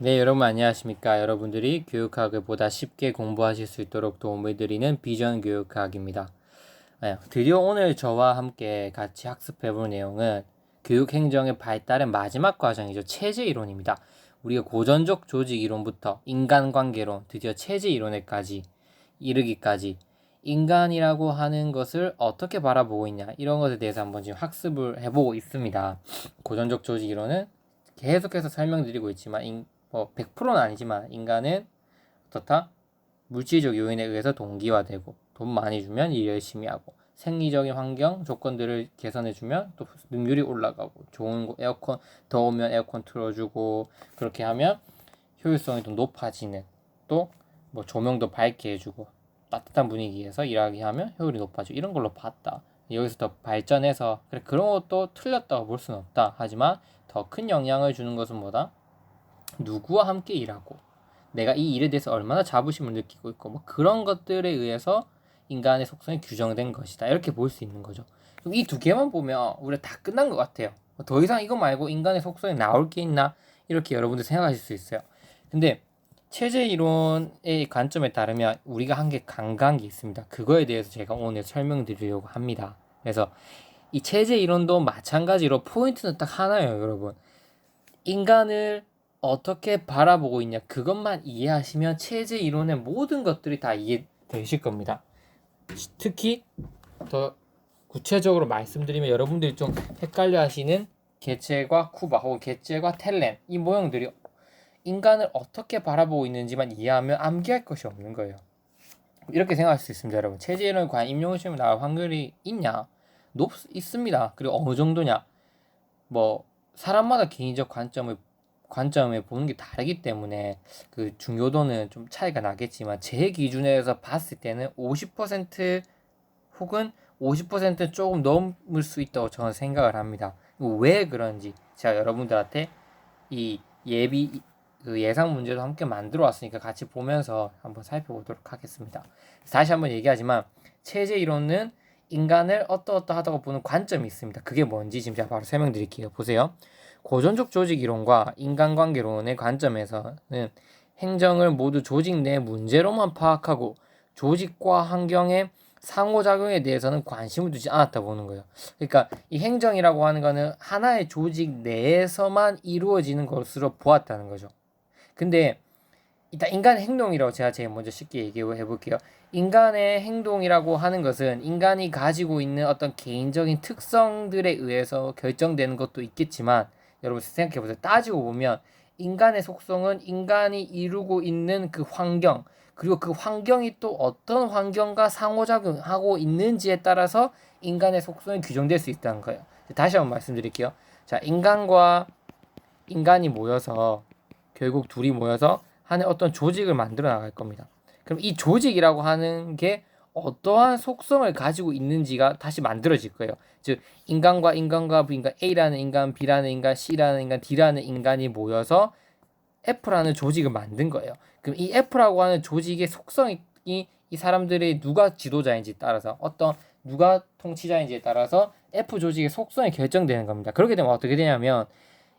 네, 여러분 안녕하십니까? 여러분들이 교육학을 보다 쉽게 공부하실 수 있도록 도움을 드리는 비전 교육학입니다. 드디어 오늘 저와 함께 같이 학습해 볼 내용은 교육 행정의 발달의 마지막 과정이죠. 체제 이론입니다. 우리가 고전적 조직 이론부터 인간관계론, 드디어 체제 이론에까지 이르기까지 인간이라고 하는 것을 어떻게 바라보고 있냐, 이런 것에 대해서 한번 지금 학습을 해보고 있습니다. 고전적 조직 이론은 계속해서 설명드리고 있지만 100%는 아니지만 인간은 어떻다? 물질적 요인에 의해서 동기화되고, 돈 많이 주면 일 열심히 하고, 생리적인 환경 조건들을 개선해주면 또 능률이 올라가고, 좋은 에어컨 더우면 에어컨 틀어주고, 그렇게 하면 효율성이 좀 높아지는, 또 뭐 조명도 밝게 해주고 따뜻한 분위기에서 일하게 하면 효율이 높아지고, 이런 걸로 봤다. 여기서 더 발전해서 그래, 그런 것도 틀렸다고 볼 수는 없다. 하지만 더 큰 영향을 주는 것은 뭐다? 누구와 함께 일하고, 내가 이 일에 대해서 얼마나 자부심을 느끼고 있고, 뭐 그런 것들에 의해서 인간의 속성이 규정된 것이다, 이렇게 볼 수 있는 거죠. 이 두 개만 보면 우리가 다 끝난 것 같아요. 더 이상 이거 말고 인간의 속성이 나올 게 있나, 이렇게 여러분들 생각하실 수 있어요. 근데 체제 이론의 관점에 따르면 우리가 한 게 강한 게 있습니다. 그거에 대해서 제가 오늘 설명드리려고 합니다. 그래서 이 체제 이론도 마찬가지로 포인트는 딱 하나예요, 여러분. 인간을 어떻게 바라보고 있냐, 그것만 이해하시면 체제 이론의 모든 것들이 다 이해되실 겁니다. 특히 더 구체적으로 말씀드리면 여러분들이 좀 헷갈려 하시는 개체과 쿠바 혹은 개체과 텔렌, 이 모형들이 인간을 어떻게 바라보고 있는지만 이해하면 암기할 것이 없는 거예요. 이렇게 생각할 수 있습니다, 여러분. 체제 이론이 과연 임용 시험에 나올 확률이 있냐? 있습니다. 그리고 어느 정도냐? 뭐 사람마다 개인적 관점에 보는 게 다르기 때문에 그 중요도는 좀 차이가 나겠지만, 제 기준에서 봤을 때는 50% 혹은 50%는 조금 넘을 수 있다고 저는 생각을 합니다. 왜 그런지 제가 여러분들한테 이 예상 문제도 함께 만들어 왔으니까 같이 보면서 한번 살펴보도록 하겠습니다. 다시 한번 얘기하지만 체제 이론은 인간을 어떠어떠하다고 보는 관점이 있습니다. 그게 뭔지 지금 제가 바로 설명드릴게요. 보세요. 고전적 조직 이론과 인간관계론의 관점에서는 행정을 모두 조직 내 문제로만 파악하고 조직과 환경의 상호작용에 대해서는 관심을 두지 않았다 보는 거예요. 그러니까 이 행정이라고 하는 거는 하나의 조직 내에서만 이루어지는 것으로 보았다는 거죠. 근데 일단 인간의 행동이라고 제가 제일 먼저 쉽게 얘기해 볼게요. 인간의 행동이라고 하는 것은 인간이 가지고 있는 어떤 개인적인 특성들에 의해서 결정되는 것도 있겠지만, 여러분 생각해 보세요. 따지고 보면 인간의 속성은 인간이 이루고 있는 그 환경, 그리고 그 환경이 또 어떤 환경과 상호작용하고 있는지에 따라서 인간의 속성이 규정될 수 있다는 거예요. 다시 한번 말씀드릴게요. 자, 인간과 인간이 모여서, 결국 둘이 모여서 하는 어떤 조직을 만들어 나갈 겁니다. 그럼 이 조직이라고 하는 게 어떠한 속성을 가지고 있는지가 다시 만들어질 거예요. 즉 인간과 인간과 인간, A라는 인간, B라는 인간, C라는 인간, D라는 인간이 모여서 F라는 조직을 만든 거예요. 그럼 이 F라고 하는 조직의 속성이 이 사람들이 누가 지도자인지 따라서, 어떤 누가 통치자인지에 따라서 F 조직의 속성이 결정되는 겁니다. 그렇게 되면 어떻게 되냐면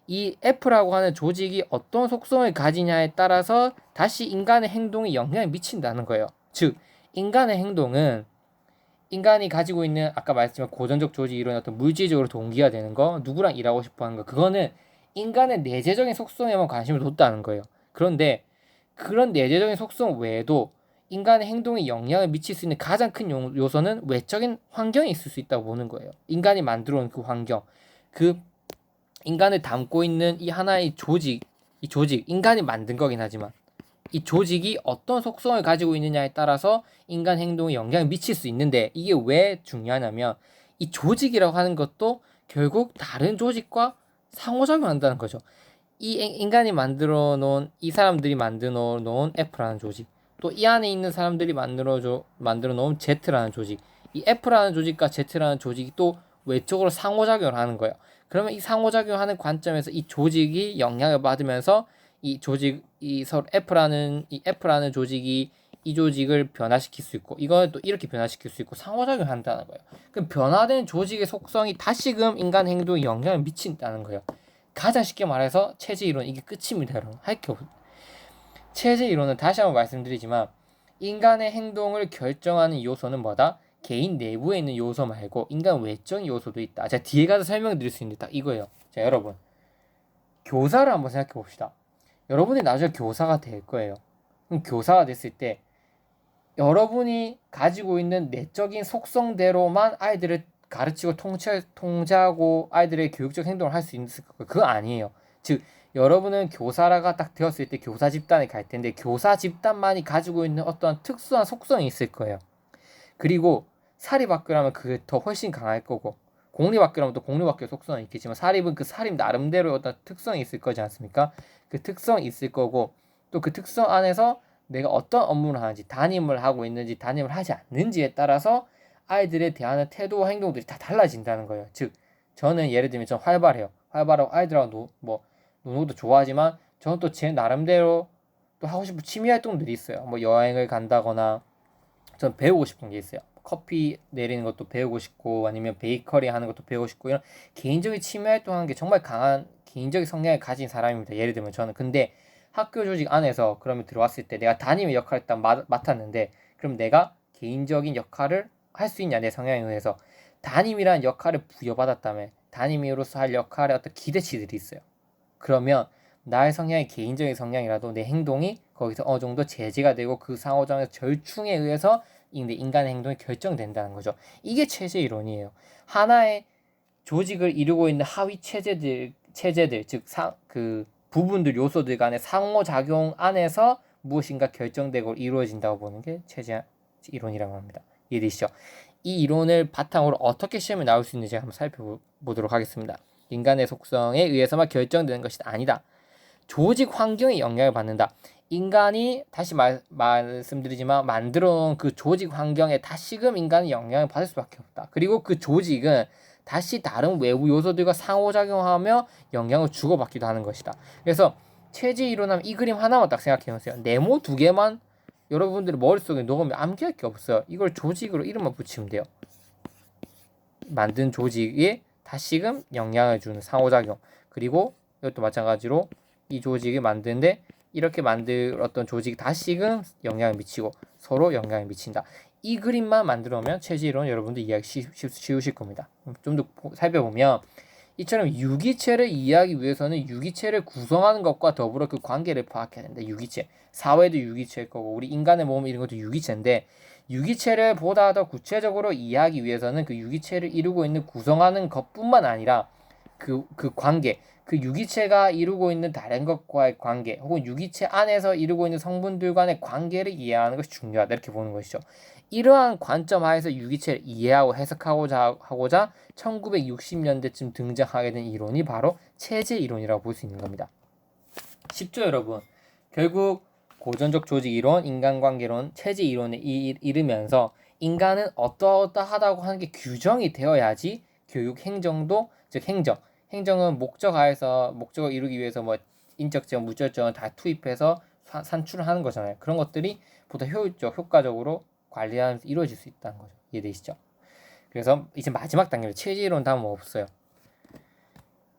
이 F라고 하는 조직이 어떤 속성을 가지냐에 따라서 다시 인간의 행동에 영향을 미친다는 거예요. 즉 인간의 행동은 인간이 가지고 있는, 아까 말씀드린 고전적 조직 이론, 어떤 물질적으로 동기가 되는 거, 누구랑 일하고 싶어 하는 거, 그거는 인간의 내재적인 속성에만 관심을 뒀다는 거예요. 그런데 그런 내재적인 속성 외에도 인간의 행동에 영향을 미칠 수 있는 가장 큰 요소는 외적인 환경이 있을 수 있다고 보는 거예요. 인간이 만들어 놓은 그 환경, 그 인간을 담고 있는 이 하나의 조직, 이 조직 인간이 만든 거긴 하지만 이 조직이 어떤 속성을 가지고 있느냐에 따라서 인간 행동에 영향을 미칠 수 있는데, 이게 왜 중요하냐면 이 조직이라고 하는 것도 결국 다른 조직과 상호작용한다는 거죠. 이 인간이 만들어 놓은, 이 사람들이 만들어 놓은 F라는 조직, 또 이 안에 있는 사람들이 만들어 놓은 Z라는 조직, 이 F라는 조직과 Z라는 조직이 또 외적으로 상호작용을 하는 거예요. 그러면 이 상호작용하는 관점에서 이 조직이 영향을 받으면서 이 서로 F라는 조직이 이 조직을 변화시킬 수 있고, 이걸 또 이렇게 변화시킬 수 있고, 상호작용을 한다는 거예요. 그럼 변화된 조직의 속성이 다시금 인간 행동에 영향을 미친다는 거예요. 가장 쉽게 말해서 체제 이론 이게 끝입니다, 여러분. 할 게 없. 체제 이론은 다시 한번 말씀드리지만 인간의 행동을 결정하는 요소는 뭐다? 개인 내부에 있는 요소 말고 인간 외적인 요소도 있다. 제가 뒤에 가서 설명드릴 수 있는데 딱 이거예요. 자, 여러분. 교사를 한번 생각해 봅시다. 여러분이 나중에 교사가 될 거예요. 그럼 교사가 됐을 때 여러분이 가지고 있는 내적인 속성대로만 아이들을 가르치고 통제하고 아이들의 교육적 행동을 할 수 있을까? 그거 아니에요. 즉 여러분은 교사라가 딱 되었을 때 교사 집단에 갈 텐데 교사 집단만이 가지고 있는 어떤 특수한 속성이 있을 거예요. 그리고 사립학교라면 그게 더 훨씬 강할 거고 공립학교라면 또 공립학교 속성이 있겠지만 사립은 그 사립 나름대로 어떤 특성이 있을 거지 않습니까? 그 특성이 있을 거고 또 그 특성 안에서 내가 어떤 업무를 하는지 담임을 하고 있는지 담임을 하지 않는지에 따라서 아이들에 대한 태도와 행동들이 다 달라진다는 거예요. 즉 저는 예를 들면 좀 활발해요. 활발하고 아이들하고 노는 것도 좋아하지만 저는 또 제 나름대로 또 하고 싶은 취미 활동들이 있어요. 뭐 여행을 간다거나 전 배우고 싶은 게 있어요. 커피 내리는 것도 배우고 싶고 아니면 베이커리 하는 것도 배우고 싶고 이런 개인적인 취미 활동하는 게 정말 강한 개인적인 성향을 가진 사람입니다. 예를 들면 저는 근데 학교 조직 안에서 그러면 들어왔을 때 내가 담임의 역할을 딱 맡았는데 그럼 내가 개인적인 역할을 할 수 있냐 내 성향에 의해서 담임이라는 역할을 부여받았다면 담임으로서 할 역할의 어떤 기대치들이 있어요. 그러면 나의 성향이 개인적인 성향이라도 내 행동이 거기서 어느 정도 제재가 되고 그 상호작용의 절충에 의해서 인간의 행동이 결정된다는 거죠. 이게 체제 이론이에요. 하나의 조직을 이루고 있는 하위 체제들 즉 그 부분들 요소들 간의 상호작용 안에서 무엇인가 결정되고 이루어진다고 보는 게 체제 이론이라고 합니다. 이해되시죠? 이 이론을 바탕으로 어떻게 시험에 나올 수 있는지 한번 살펴보도록 하겠습니다. 인간의 속성에 의해서만 결정되는 것이 아니다. 조직 환경에 영향을 받는다. 인간이 다시 말씀드리지만 만들어 놓은 그 조직 환경에 다시금 인간은 영향을 받을 수밖에 없다. 그리고 그 조직은 다시 다른 외부 요소들과 상호작용하며 영향을 주고받기도 하는 것이다. 그래서 체제 이론하면 이 그림 하나만 딱 생각해 보세요. 네모 두 개만 여러분들의 머릿속에 녹으면 암기할 게 없어요. 이걸 조직으로 이름만 붙이면 돼요. 만든 조직에 다시금 영향을 주는 상호작용. 그리고 이것도 마찬가지로 이 조직을 만드는데 이렇게 만들었던 조직이 다시금 영향을 미치고 서로 영향을 미친다. 이 그림만 만들어 오면 체질론 여러분들 이해하기 쉬우실 겁니다. 좀 더 살펴보면 이처럼 유기체를 이해하기 위해서는 유기체를 구성하는 것과 더불어 그 관계를 파악해야 된다. 유기체. 사회도 유기체일 거고 우리 인간의 몸 이런 것도 유기체인데 유기체를 보다 더 구체적으로 이해하기 위해서는 그 유기체를 이루고 있는 구성하는 것뿐만 아니라 그 관계, 그 유기체가 이루고 있는 다른 것과의 관계 혹은 유기체 안에서 이루고 있는 성분들 간의 관계를 이해하는 것이 중요하다. 이렇게 보는 것이죠. 이러한 관점 하에서 유기체를 이해하고 해석하고자 1960년대쯤 등장하게 된 이론이 바로 체제 이론이라고 볼 수 있는 겁니다. 쉽죠, 여러분? 결국 고전적 조직 이론, 인간관계론, 체제 이론에 이르면서 인간은 어떠하다고 하는 게 규정이 되어야지 교육 행정도 즉 행정은 목적하에서 목적을 이루기 위해서 뭐 인적지원, 무적지원 다 투입해서 산출을 하는 거잖아요. 그런 것들이 보다 효과적으로 관리하면서 이루어질 수 있다는 거죠. 이해되시죠? 그래서 이제 마지막 단계로 체제 이론 다음은 없어요.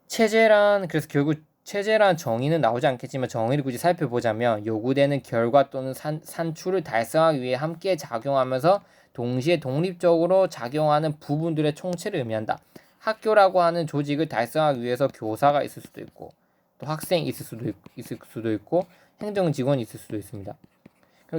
그래서 결국 체제란 정의는 나오지 않겠지만 정의를 굳이 살펴보자면 요구되는 결과 또는 산출을 달성하기 위해 함께 작용하면서 동시에 독립적으로 작용하는 부분들의 총체를 의미한다. 학교라고 하는 조직을 달성하기 위해서 교사가 있을 수도 있고 또 학생이 있을 수도 있고 행정직원이 있을 수도 있습니다.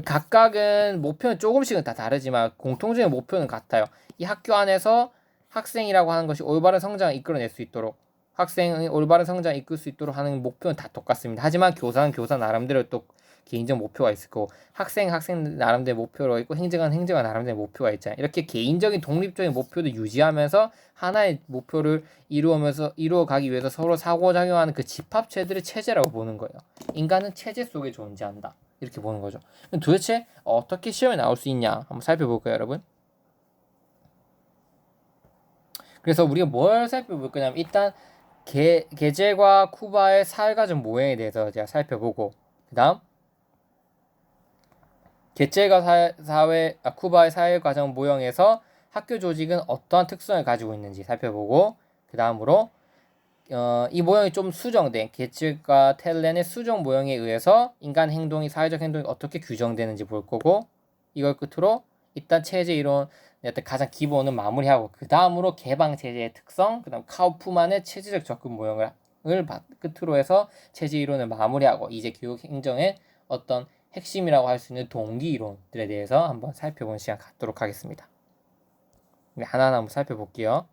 각각은 목표는 조금씩은 다 다르지만 공통적인 목표는 같아요. 이 학교 안에서 학생이라고 하는 것이 올바른 성장을 이끌어낼 수 있도록 학생의 올바른 성장을 이끌 수 있도록 하는 목표는 다 똑같습니다. 하지만 교사는 교사 나름대로 또 개인적 목표가 있을 거고 학생 나름대로 목표가 있고 행정은 나름대로 목표가 있잖아요. 이렇게 개인적인 독립적인 목표도 유지하면서 하나의 목표를 이루어가기 위해서 서로 상호작용하는 그 집합체들의 체제라고 보는 거예요. 인간은 체제 속에 존재한다. 이렇게 보는 거죠. 도대체 어떻게 시험에 나올 수 있냐 한번 살펴볼까요, 여러분? 그래서 우리가 뭘 살펴볼 거냐면 일단 게젤과 쿠바의 사회과정 모형에 대해서 제가 살펴보고 그 다음 게젤과 쿠바의 사회과정 모형에서 학교 조직은 어떠한 특성을 가지고 있는지 살펴보고 그 다음으로 이 모형이 좀 수정된 게츠과 텔렌의 수정 모형에 의해서 인간 행동이 사회적 행동이 어떻게 규정되는지 볼 거고, 이걸 끝으로 일단 체제 이론 어떤 가장 기본은 마무리하고, 그 다음으로 개방 체제의 특성, 그 다음 카우프만의 체제적 접근 모형을 끝으로 해서 체제 이론을 마무리하고, 이제 교육 행정의 어떤 핵심이라고 할 수 있는 동기 이론들에 대해서 한번 살펴보는 시간 갖도록 하겠습니다. 하나하나 한번 살펴볼게요.